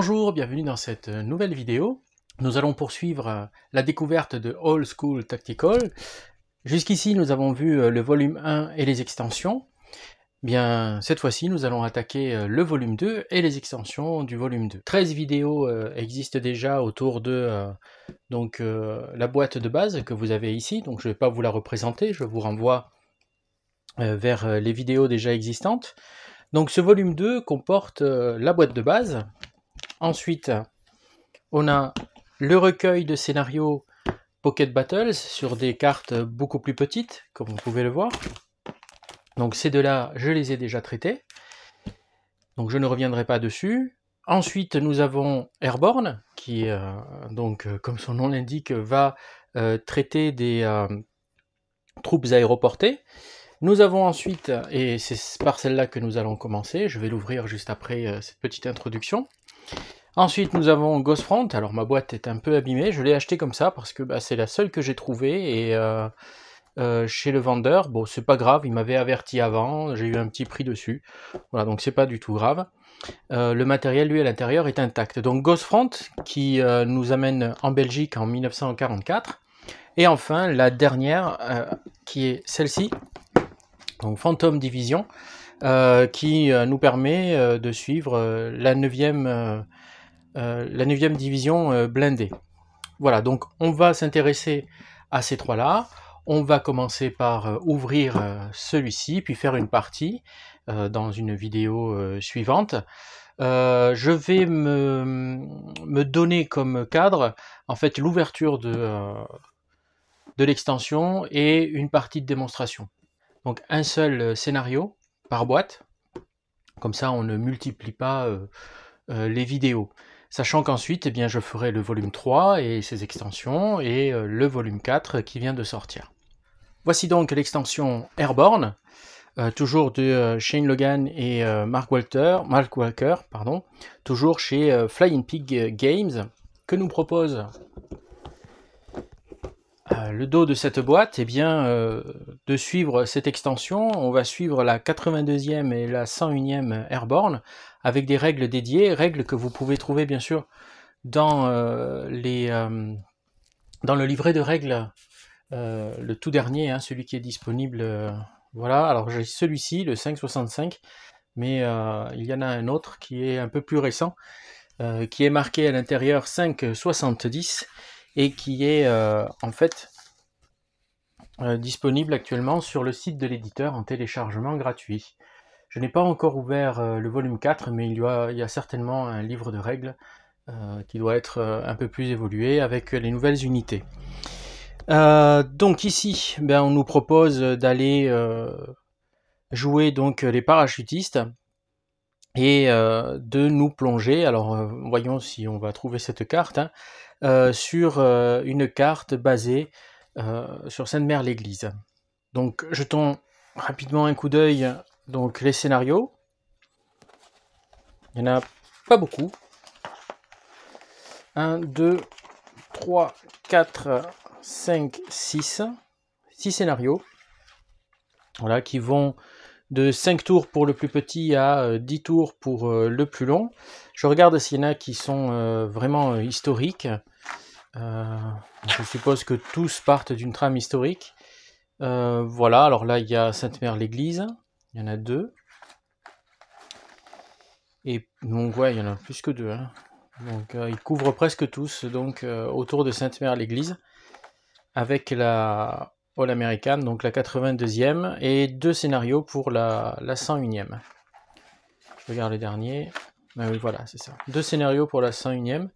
Bonjour, bienvenue dans cette nouvelle vidéo. Nous allons poursuivre la découverte de Old School Tactical. Jusqu'ici, nous avons vu le volume 1 et les extensions. Bien, cette fois-ci, nous allons attaquer le volume 2 et les extensions du volume 2. 13 vidéos existent déjà autour de la boîte de base que vous avez ici. Donc, je ne vais pas vous la représenter, je vous renvoie vers les vidéos déjà existantes. Donc, ce volume 2 comporte la boîte de base. Ensuite, on a le recueil de scénarios Pocket Battles sur des cartes beaucoup plus petites, comme vous pouvez le voir. Donc ces deux-là, je les ai déjà traités. Donc je ne reviendrai pas dessus. Ensuite, nous avons Airborne, qui, comme son nom l'indique, va traiter des troupes aéroportées. Nous avons ensuite, et c'est par celle-là que nous allons commencer, je vais l'ouvrir juste après cette petite introduction. Ensuite, nous avons Ghost Front. Alors, ma boîte est un peu abîmée. Je l'ai achetée comme ça parce que c'est la seule que j'ai trouvée. Et chez le vendeur, bon, c'est pas grave. Il m'avait averti avant. J'ai eu un petit prix dessus. Voilà, donc c'est pas du tout grave. Le matériel, lui, à l'intérieur est intact. Donc, Ghost Front qui nous amène en Belgique en 1944. Et enfin, la dernière qui est celle-ci. Donc, Phantom Division. Qui nous permet de suivre la 9e division blindée. Voilà, donc on va s'intéresser à ces trois-là. On va commencer par ouvrir celui-ci, puis faire une partie dans une vidéo suivante. Je vais me donner comme cadre en fait l'ouverture de l'extension et une partie de démonstration. Donc un seul scénario par boîte, comme ça on ne multiplie pas les vidéos. Sachant qu'ensuite, eh bien, je ferai le volume 3 et ses extensions, et le volume 4 qui vient de sortir. Voici donc l'extension Airborne, toujours de Shane Logan et Mark Walker, toujours chez Flying Pig Games, que nous propose le dos de cette boîte, eh bien, de suivre cette extension. On va suivre la 82e et la 101e Airborne avec des règles dédiées, règles que vous pouvez trouver bien sûr dans, dans le livret de règles, le tout dernier, hein, celui qui est disponible. Voilà, alors j'ai celui-ci, le 5.65, mais il y en a un autre qui est un peu plus récent, qui est marqué à l'intérieur 5.70 et qui est en fait disponible actuellement sur le site de l'éditeur en téléchargement gratuit. Je n'ai pas encore ouvert le volume 4, mais il y a certainement un livre de règles qui doit être un peu plus évolué avec les nouvelles unités. Donc ici, on nous propose d'aller jouer donc les parachutistes et de nous plonger. Alors voyons si on va trouver cette carte, hein, sur une carte basée sur Sainte-Mère-l'Église. Donc jetons rapidement un coup d'œil. Donc les scénarios, il n'y en a pas beaucoup. 1, 2, 3, 4, 5, 6. 6 scénarios. Voilà, qui vont de 5 tours pour le plus petit à 10 tours pour le plus long. Je regarde s'il y en a qui sont vraiment historiques. Je suppose que tous partent d'une trame historique. Voilà, alors là il y a Sainte-Mère-l'Église. Il y en a 2. Et donc ouais, il y en a plus que 2. Hein. Donc ils couvrent presque tous donc autour de Sainte-Mère-l'Église. Avec la All American, donc la 82e, et 2 scénarios pour la 101e. Je regarde le dernier. Ah oui, voilà, c'est ça. 2 scénarios pour la 101e,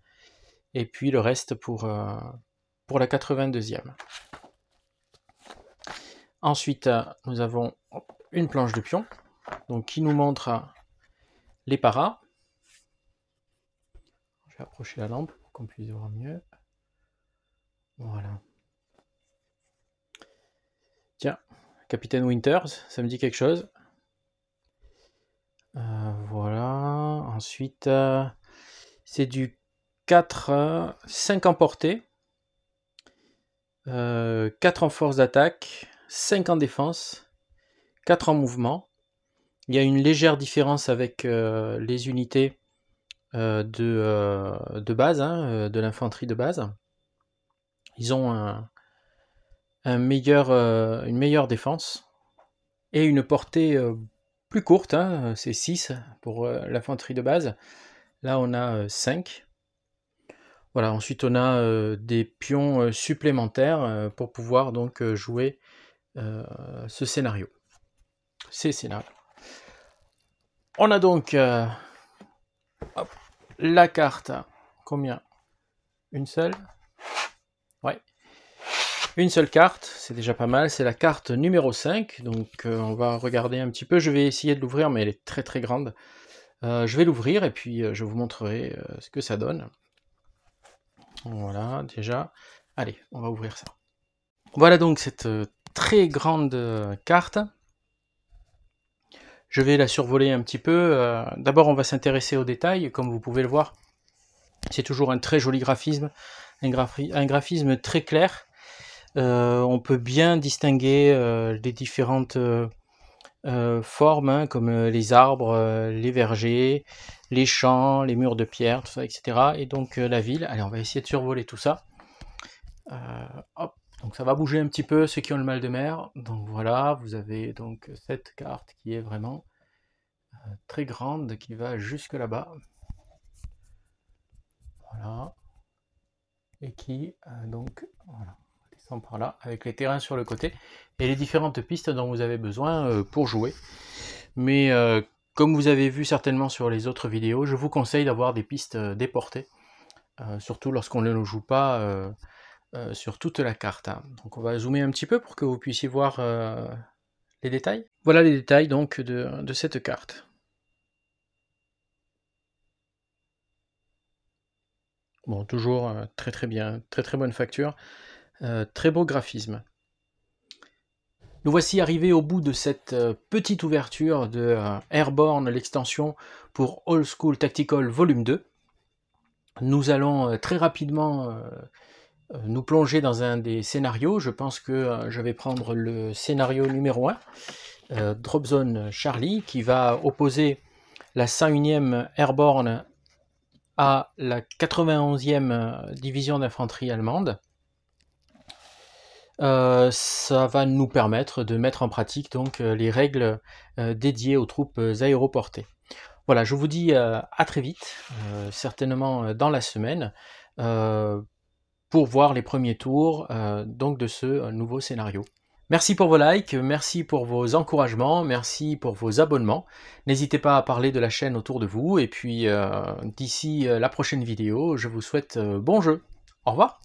et puis le reste pour la 82e. Ensuite, nous avons une planche de pion, donc qui nous montre les paras. Je vais approcher la lampe pour qu'on puisse voir mieux. Voilà. Tiens, Capitaine Winters, ça me dit quelque chose. Voilà. Ensuite, c'est du 4, 5 en portée, 4 en force d'attaque, 5 en défense, 4 en mouvement. Il y a une légère différence avec les unités de base, hein, de l'infanterie de base. Ils ont une meilleure défense et une portée plus courte, hein, c'est 6 pour l'infanterie de base. Là on a 5. Voilà, ensuite on a des pions supplémentaires pour pouvoir donc jouer ces scénarios. On a donc hop, la carte, combien? Une seule? Ouais. Une seule carte, c'est déjà pas mal, c'est la carte numéro 5, donc on va regarder un petit peu, je vais essayer de l'ouvrir mais elle est très très grande. Je vais l'ouvrir et puis je vous montrerai ce que ça donne. Voilà, déjà. Allez, on va ouvrir ça. Voilà donc cette très grande carte. Je vais la survoler un petit peu. D'abord, on va s'intéresser aux détails. Comme vous pouvez le voir, c'est toujours un très joli graphisme, un graphisme très clair. On peut bien distinguer les différentes formes, hein, comme les arbres, les vergers, les champs, les murs de pierre, tout ça, etc. Et donc la ville. Allez, on va essayer de survoler tout ça. Hop. Donc ça va bouger un petit peu ceux qui ont le mal de mer. Donc voilà, vous avez donc cette carte qui est vraiment très grande, qui va jusque là-bas. Voilà. Et qui donc voilà, descend par là avec les terrains sur le côté et les différentes pistes dont vous avez besoin pour jouer. Mais comme vous avez vu certainement sur les autres vidéos, je vous conseille d'avoir des pistes déportées, surtout lorsqu'on ne joue pas sur toute la carte. Hein. Donc on va zoomer un petit peu pour que vous puissiez voir les détails. Voilà les détails donc de cette carte. Bon, toujours très très bien, très très bonne facture, très beau graphisme. Nous voici arrivés au bout de cette petite ouverture de Airborne, l'extension pour Old School Tactical Volume 2. Nous allons très rapidement nous plonger dans un des scénarios. Je pense que je vais prendre le scénario numéro 1, Drop Zone Charlie, qui va opposer la 101e Airborne à la 91e division d'infanterie allemande. Ça va nous permettre de mettre en pratique donc les règles dédiées aux troupes aéroportées. Voilà, je vous dis à très vite, certainement dans la semaine, pour voir les premiers tours donc de ce nouveau scénario. Merci pour vos likes, merci pour vos encouragements, merci pour vos abonnements. N'hésitez pas à parler de la chaîne autour de vous, et puis d'ici la prochaine vidéo, je vous souhaite bon jeu. Au revoir.